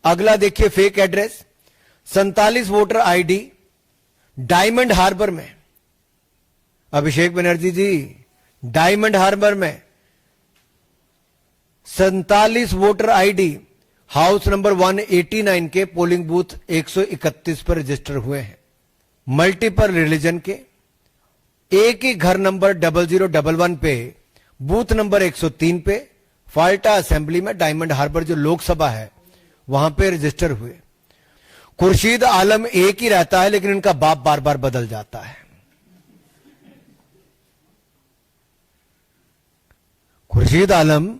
अगला देखिए fake address 47 voter ID Diamond Harbour में। अभिषेक बनर्जी जी, डायमंड हार्बर में 47 वोटर आईडी हाउस नंबर 189 के पोलिंग बूथ 131 पर रजिस्टर हुए हैं। मल्टीपल रिलीजन के एक ही घर नंबर 0011 पे बूथ नंबर 103 पे फाल्टा असेंबली में डायमंड हार्बर जो लोकसभा है वहां पे रजिस्टर हुए। खुर्शीद आलम एक ही रहता है लेकिन इनका बाप बार बार बदल जाता है। खुर्शीद आलम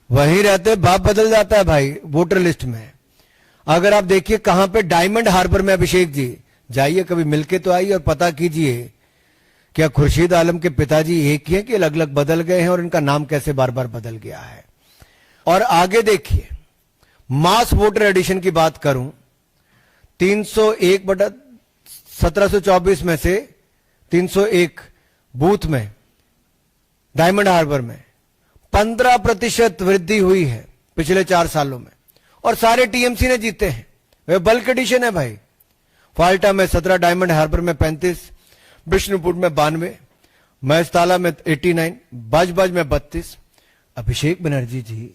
वहीं रहते, बाप बदल जाता है भाई वोटर लिस्ट में। अगर आप देखिए कहां पे डायमंड हार्बर में, अभिषेक जी जाइए कभी मिलके तो आइए और पता कीजिए क्या खुर्शीद आलम के पिताजी एक ही हैं कि अलग अलग बदल गए हैं और इनका नाम कैसे बार बार बदल गया है। और आगे देखिए मास वोटर एडिशन की बात करूं 301/1724 में से 301 बूथ में डायमंड हार्बर में 15% वृद्धि हुई है पिछले 4 सालों में और सारे टीएमसी ने जीते हैं। वे बल्क एडिशन है भाई। फाल्टा में 17, डायमंड हार्बर में 35, विष्णुपुर में 92, महेशताला में 89, बाजबाज में 32। अभिषेक बनर्जी जी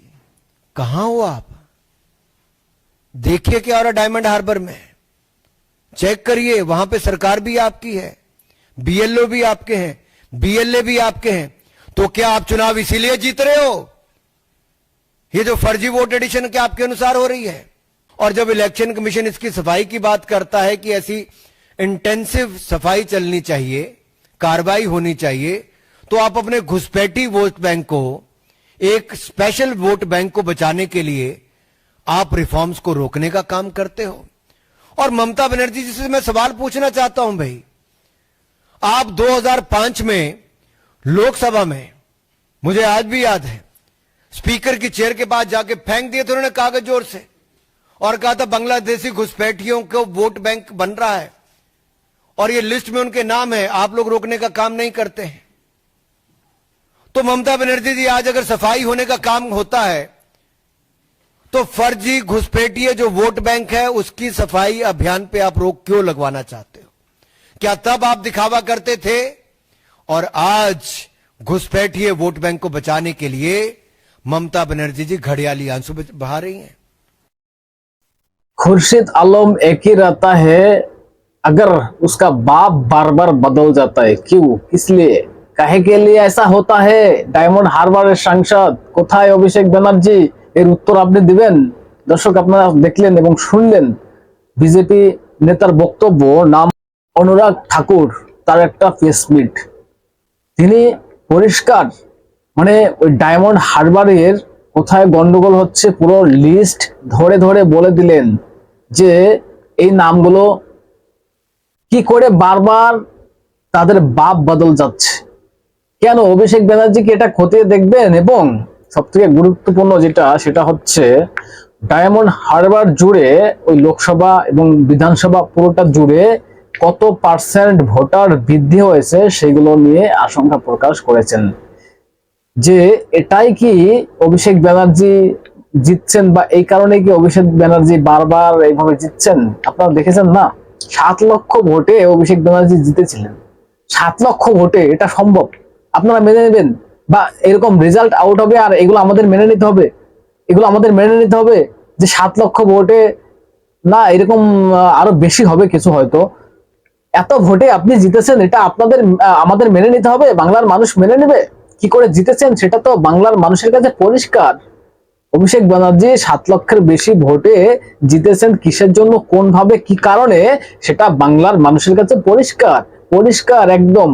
कहां हो आप? देखिए क्या हो रहा डायमंड हार्बर में, चेक करिए। वहां पे सरकार भी आपकी है, बीएलओ भी आपके हैं, बीएलए भी आपके हैं। तो क्या आप चुनाव इसीलिए जीत रहे हो? ये जो फर्जी वोट एडिशन क्या आपके अनुसार हो रही है? और जब इलेक्शन कमीशन इसकी सफाई की बात करता है कि ऐसी इंटेंसिव सफाई चलनी चाहिए, कार्रवाई होनी चाहिए, तो आप अपने घुसपैठी वोट बैंक को, एक स्पेशल वोट बैंक को बचाने के लिए आप रिफॉर्म्स को रोकने का काम करते हो। और ममता बनर्जी जी से मैं सवाल पूछना चाहता हूं भाई, आप 2005 में लोकसभा में, मुझे आज भी याद है, स्पीकर की चेयर के पास जाके फेंक दिए थे उन्होंने कागज जोर से और कहा था बांग्लादेशी घुसपैठियों को वोट बैंक बन रहा है और ये लिस्ट में उनके नाम है, आप लोग रोकने का काम नहीं करते हैं। तो ममता बनर्जी जी आज अगर सफाई होने का काम होता है तो फर्जी घुसपैठिए जो वोट बैंक है उसकी सफाई अभियान पे आप रोक क्यों लगवाना चाहते हो? क्या तब आप दिखावा करते थे और आज घुसपैठिए वोट बैंक को बचाने के लिए ममता बनर्जी जी घड़ियाली आंसू बहा रही हैं? खुर्शीद आलम एक ही रहता है, अगर उसका बाप बार बार बदल जाता है क्यों? इसलिए काहे के लिए ऐसा होता है? डायमंड हार्बाরের सांसद কোথায় অভিষেক ব্যানার্জি? এর উত্তর আপনি দিবেন। দর্শক আপনারা দেখলেন এবং শুনলেন বিজেপি নেতার বক্তব্য। নাম অনুরাগ ঠাকুর, তার একটা প্রেস মিট। তিনি পরিষ্কার মানে ওই ডায়মন্ড হারবারের কোথায় গন্ডগোল হচ্ছে পুরো লিস্ট ধরে ধরে বলে দিলেন যে এই নামগুলো কি করে বারবার তাদের বাপ বদল যাচ্ছে, কেন অভিষেক ব্যানার্জি কি এটা খতিয়ে দেখবেন? এবং সবথেকে গুরুত্বপূর্ণ যেটা সেটা হচ্ছে ডায়মন্ড হারবার জুড়ে ওই লোকসভা এবং বিধানসভা পুরোটা জুড়ে কত পার্সেন্ট ভোটার বৃদ্ধি হয়েছে সেগুলো নিয়ে আশঙ্কা প্রকাশ করেছেন যে এটাই কি অভিষেক ব্যানার্জি জিতছেন বা এই কারণে কি অভিষেক ব্যানার্জি বারবার এইভাবে জিতছেন? আপনারা দেখেছেন না, 7 লক্ষ ভোটে অভিষেক ব্যানার্জি জিতেছিলেন। 7 লক্ষ ভোটে এটা সম্ভব? আপনারা মেনে নেবেন বা এরকম রেজাল্ট আউট হবে আর এগুলো আমাদের মেনে নিতে হবে? এগুলো আমাদের মেনে নিতে হবে যে 7 লক্ষ ভোটে না, এরকম আরো বেশি হবে কিছু হয়তো, এত ভোটে আপনি জিতেছেন, এটা আপনাদের আমাদের মেনে নিতে হবে? বাংলার মানুষ মেনে নেবে? কি করে জিতেছেন সেটা তো বাংলার মানুষের কাছে পরিষ্কার। অভিষেক ব্যানার্জি 7 লক্ষের বেশি ভোটে জিতেছেন, কিসের জন্য, কোন ভাবে, কি কারণে, সেটা বাংলার মানুষের কাছে পরিষ্কার পরিষ্কার একদম।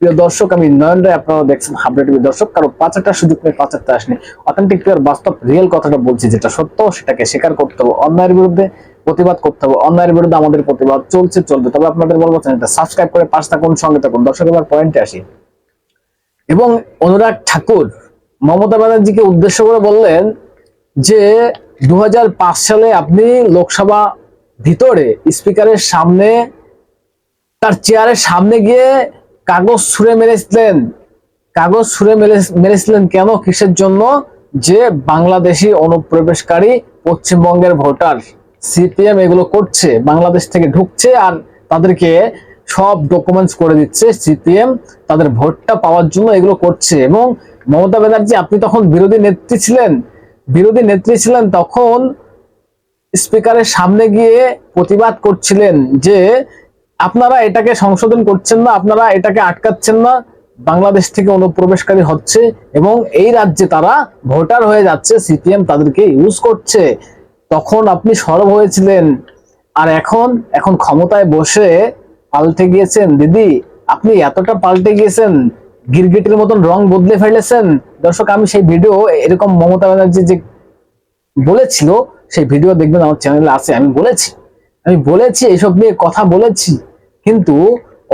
প্রিয় দর্শক, আমি নয়ন রায়, আপনারা দেখছেন হাবড়া টিভি। দর্শক, কারো 5টা সুযোগ নিয়ে 5টা আসেনি। অথেন্টিক প্রিয় বাস্তব রিয়েল কথাটা বলছি, যেটা সত্য সেটাকে স্বীকার করতে হবে, অন্যায়ের বিরুদ্ধে প্রতিবাদ করতে হবে। অন্যায়ের বিরুদ্ধে আমাদের প্রতিবাদ চলছে, চলবে। তবে আপনাদের বলবো চ্যানেলটা সাবস্ক্রাইব করে পাশে থাকুন, সঙ্গে থাকুন। দর্শক, এবার পয়েন্টে আসি। এবং অনুরাগ ঠাকুর মমতা ব্যানার্জিকে উদ্দেশ্য করে বললেন যে 2005 সালে আপনি লোকসভা ভিতরে স্পিকারের সামনে, তার চেয়ারের সামনে গিয়ে কাগজ ছুঁড়ে মেরেছিলেন। কাগজ ছুঁড়ে মেরেছিলেন কেন, কিসের জন্য? যে বাংলাদেশি অনুপ্রবেশকারী পশ্চিমবঙ্গের ভোটার সিপিএম এগুলো করছে, বাংলাদেশ থেকে ঢুকছে আর তাদেরকে সব ডকুমেন্টস করে দিচ্ছে সিপিএম তাদের ভোটটা পাওয়ার জন্য এগুলো করছে। এবং মমতা ব্যানার্জি আপনি তখন বিরোধী নেত্রী ছিলেন তখন স্পিকারের সামনে গিয়ে প্রতিবাদ করছিলেন যে আপনারা এটাকে সংশোধন করছেন না, আপনারা এটাকে আটকাচ্ছেন না, বাংলাদেশ থেকে অনুপ্রবেশকারী হচ্ছে এবং এই রাজ্যে তারা ভোটার হয়ে যাচ্ছে, সিপিএম তাদেরকে ইউজ করছে। তখন আপনি সরব হয়েছিলেন। আর এখন ক্ষমতায় বসে পাল্টে গিয়েছেন দিদি, আপনি এতটা পাল্টে গিয়েছেন, গিরগিটির মতন রং বদলে ফেলেছেন। দর্শক, আমি সেই ভিডিও এরকম মমতা ব্যানার্জি যে বলেছিল সেই ভিডিও দেখবেন, আমার চ্যানেলে আছে। আমি বলেছি এইসব নিয়ে কথা বলেছি, কিন্তু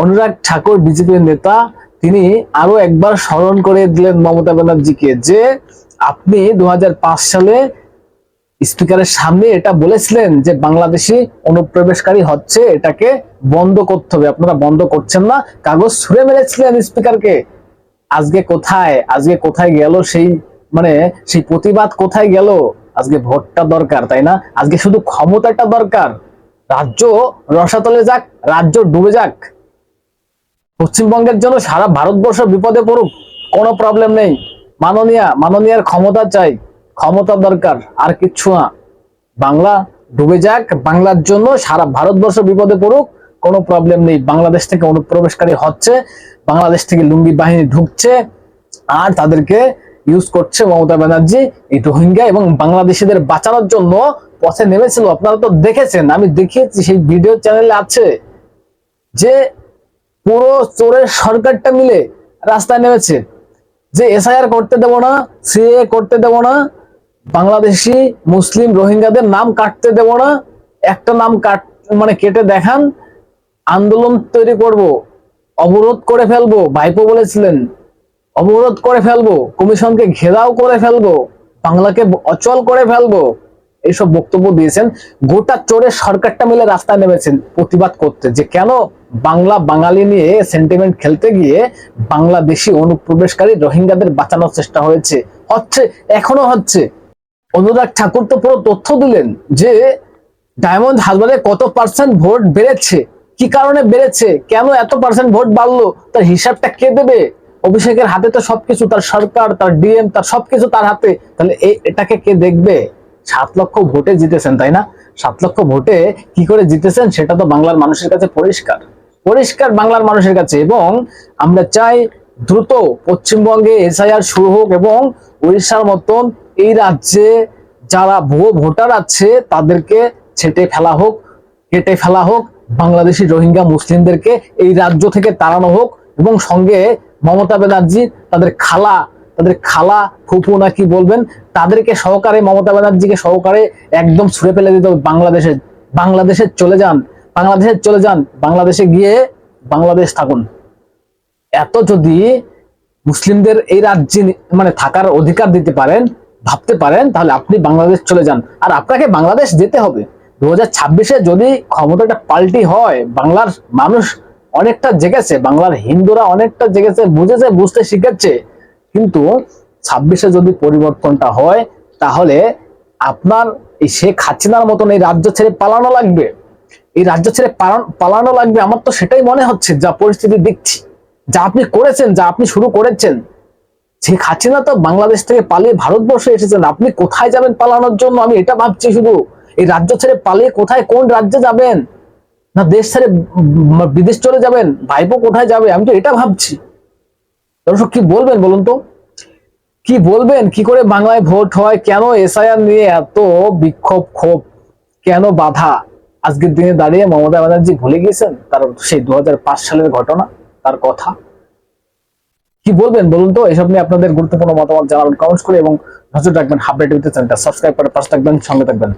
অনুরাগ ঠাকুর বিজেপির নেতা তিনি আরো একবার স্মরণ করে দিলেন মমতা ব্যানার্জিকে যে আপনি 2005 সালে স্পিকারের সামনে এটা বলেছিলেন যে বাংলাদেশি অনুপ্রবেশকারী হচ্ছে, এটাকে বন্ধ করতে হবে, আপনারা বন্ধ করছেন না, কাগজ ছুঁড়ে মেরেছিলেন স্পিকারকে। আজকে কোথায় গেল সেই প্রতিবাদ কোথায় গেল? আজকে ভোটটা দরকার, তাই না? আজকে শুধু ক্ষমতাটা দরকার। রাজ্য রসাতলে যাক, রাজ্য ডুবে যাক, পশ্চিমবঙ্গের জন্য সারা ভারতবর্ষ বিপদে পড়ুক, কোনো প্রবলেম নেই। মাননীয়ার ক্ষমতা চাই, ক্ষমতা দরকার, আর কিচ্ছু না। বাংলা ডুবে যাক, বাংলার জন্য সারা ভারতবর্ষ বিপদে পড়ুক, কোনো প্রবলেম নেই। বাংলাদেশ থেকে অনুপ্রবেশকারী হচ্ছে, বাংলাদেশ থেকে লুঙ্গি বাহিনী ঢুকছে আর তাদেরকে ইউজ করছে মমতা ব্যানার্জি। এই রোহিঙ্গা এবং বাংলাদেশিদের বাঁচানোর জন্য পথে নেমেছিল, আপনারা তো দেখেছেন, আমি দেখিয়েছি, সেই ভিডিও চ্যানেলে আছে, যে পুরো চোরের সরকারটা মিলে রাস্তায় নেমেছে যে এসআইআর করতে দেব না, সিএএ করতে দেব না, বাংলাদেশি মুসলিম রোহিঙ্গাদের নাম কাটতে দেব না, একটা নাম কেটে দেখান, আন্দোলন তৈরি করব, অবরোধ করে ফেলবো, ভাইপো বলেছিলেন, অবরোধ করে ফেলবো, কমিশনকে ঘেরাও করে ফেলবো, বাংলাকে অচল করে ফেলবো, এইসব বক্তব্য দিয়েছেন। গোটা চোরের সরকারটা মিলে রাস্তায় নেমেছেন প্রতিবাদ করতে, যে কেন বাঙালি নিয়ে সেন্টিমেন্ট খেলতে গিয়ে বাংলাদেশি অনুপ্রবেশকারী রোহিঙ্গাদের বাঁচানোর চেষ্টা এখনো হচ্ছে। অনুরাগ ঠাকুর তো পুরো তথ্য দিলেন যে ডায়মন্ড হারবারে কত পার্সেন্ট ভোট বেড়েছে, কি কারণে বেড়েছে, কেন এত পার্সেন্ট ভোট বাড়লো, তার হিসাবটা কে দেবে? অভিষেকের হাতে তো সবকিছু, তার সরকার, তার ডিএম, তার সবকিছু তার হাতে। তাহলে এটাকে কে দেখবে? 7 লক্ষ ভোটে জিতেছেন, তাই না? 7 লক্ষ ভোটে কি করে জিতেছেন সেটা তো বাংলার মানুষের কাছে পরিষ্কার বাংলার মানুষের কাছে। এবং আমরা চাই দ্রুত পশ্চিমবঙ্গে এসআইআর শুরু হোক এবং উড়িষ্যার মতন এই রাজ্যে যারা ভুয়ো ভোটার আছে তাদেরকে কেটে ফেলা হোক, বাংলাদেশি রোহিঙ্গা মুসলিমদেরকে এই রাজ্য থেকে তাড়ানো হোক, এবং সঙ্গে মমতা ব্যানার্জি তাদের খালা ফুফু না কি বলবেন, তাদেরকে সহকারে, মমতা ব্যানার্জিকে সহকারে একদম ছুঁড়ে ফেলে দিতে হবে। বাংলাদেশে চলে যান, বাংলাদেশে গিয়ে বাংলাদেশ থাকুন। এত যদি মুসলিমদের এই রাজ্যে থাকার অধিকার দিতে পারেন, ভাবতে পারেন, তাহলে আপনি বাংলাদেশ চলে যান। আর আপনাকে বাংলাদেশ যেতে হবে। 2026-এ যদি ক্ষমতাটা পাল্টি হয়, বাংলার মানুষ অনেকটা জেগেছে, বাংলার হিন্দুরা অনেকটা জেগেছে, বুঝতে শিখেছে, কিন্তু 26-এ যদি পরিবর্তনটা হয় তাহলে আপনার এই শেখ হাসিনার মতন এই রাজ্য ছেড়ে পালানো লাগবে, আমার তো সেটাই মনে হচ্ছে, যা পরিস্থিতি দেখছি, যা আপনি করেছেন, যা আপনি শুরু করেছেন। শেখ হাসিনা তো বাংলাদেশ থেকে পালিয়ে ভারতবর্ষে এসেছেন, আপনি কোথায় যাবেন পালানোর জন্য? আমি এটা ভাবছি, শুধু এই রাজ্য ছেড়ে পালিয়ে কোথায়, কোন রাজ্যে যাবেন? না দেশ ছেড়ে বিদেশ চলে যাবেন? ভাইপো কোথায় যাবে? আমি তো এটা ভাবছি। দর্শক, কি বলবেন বলুন তো, কি বলবেন? কি করে বাংলায় ভোট হয়? কেন এসআইআর নিয়ে এত বিক্ষোভ, ক্ষোভ, কেন বাধা? আজকের দিনে দাঁড়িয়ে মমতা ব্যানার্জি ভুলে গিয়েছেন তার সেই 2005 সালের ঘটনা, তার কথা। কি বলবেন বলুন তো? এসব নিয়ে আপনাদের গুরুত্বপূর্ণ মতামত জানাবেন কমেন্টস করে, এবং নজর রাখবেন হাবড়া টিভিতে, চ্যানেলটা সাবস্ক্রাইব করে পাশে থাকবেন, সঙ্গে থাকবেন।